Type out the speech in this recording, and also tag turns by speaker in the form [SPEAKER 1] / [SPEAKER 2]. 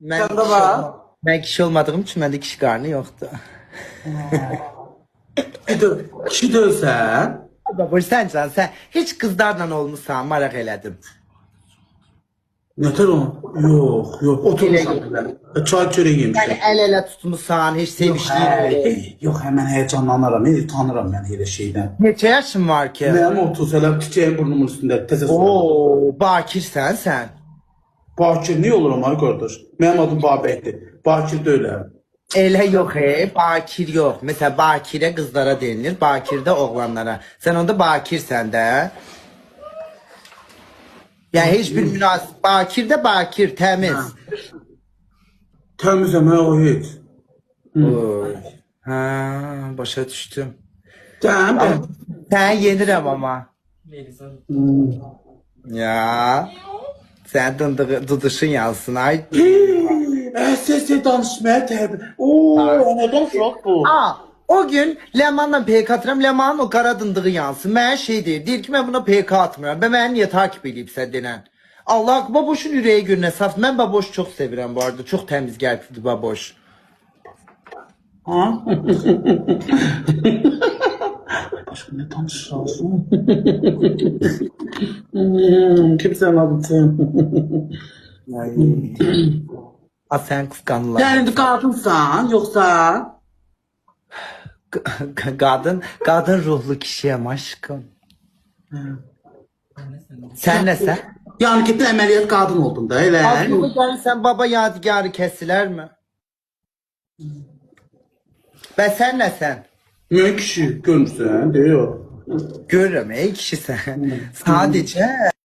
[SPEAKER 1] Mən
[SPEAKER 2] Səndə var?
[SPEAKER 1] mən kişi olmadığım üçün məndə kişi qarnı yoxdur.
[SPEAKER 2] Kişi deyilsən?
[SPEAKER 1] Baboş sən heç qızlarla olmusan, maraq elədim.
[SPEAKER 2] Nətər o? Yox, oturmuşam belə. Çay çörək
[SPEAKER 1] Yəni
[SPEAKER 2] yemişəm.
[SPEAKER 1] əl-ələ tutmusan, heç sevişdiyin.
[SPEAKER 2] Yox, mən həyecanlanıram, tanıram mən elə şeydən.
[SPEAKER 1] Neçə yaşın var ki?
[SPEAKER 2] Mənim 30 hələ çiçəyin burnumun üstündə təzə su.
[SPEAKER 1] Oo, bakirsən sən.
[SPEAKER 2] Bakir niyə olurum ay qardaş? Mənim adım Babəkdir. Bakir deyiləm.
[SPEAKER 1] Elə yox, bakir yox. Məsələn, bakirə qızlara deyilir, bakirdə oğlanlara. Sən onda bakirsən də. Yəni heç bir münasib. Bakirdə bakir, təmiz.
[SPEAKER 2] Təmizəm, o heç.
[SPEAKER 1] Oy. Ha, başa düşdüm.
[SPEAKER 2] Sən
[SPEAKER 1] Sən yenirəm amma. Ya. Sən duduşun yansın ay.
[SPEAKER 2] Səs danışmaya təbi. Oo, nədən şok bu?
[SPEAKER 1] Aa, o gün Leman'la PK atıram. Leman'ın o qara dındığı yansın. Mənə şey deyir ki, mən buna PK atmıram. Və məni niyə takip edibsə denən. Allah, Baboşun ürəyi günə saf. Mən Baboşu çox sevirəm bu arada. Çox təmiz qəlblidir Baboş.
[SPEAKER 2] Ha? Başka ne tanışıyorsun? Kimsenin adı sen.
[SPEAKER 1] A sən qısqanırlar.
[SPEAKER 2] Sen indi kadınsan yoksa?
[SPEAKER 1] Qadın ruhlu kişiyəm aşkım. Sən nəsən?
[SPEAKER 2] Yani gittin əməliyyat kadın oldun da elə.
[SPEAKER 1] Aklıma gəlsən baba yadigarı kəsilərmi? Və sən nəsən?
[SPEAKER 2] Mən kişi görmüşsən, deyir.
[SPEAKER 1] Görürəm ey kişisən. Sadəcə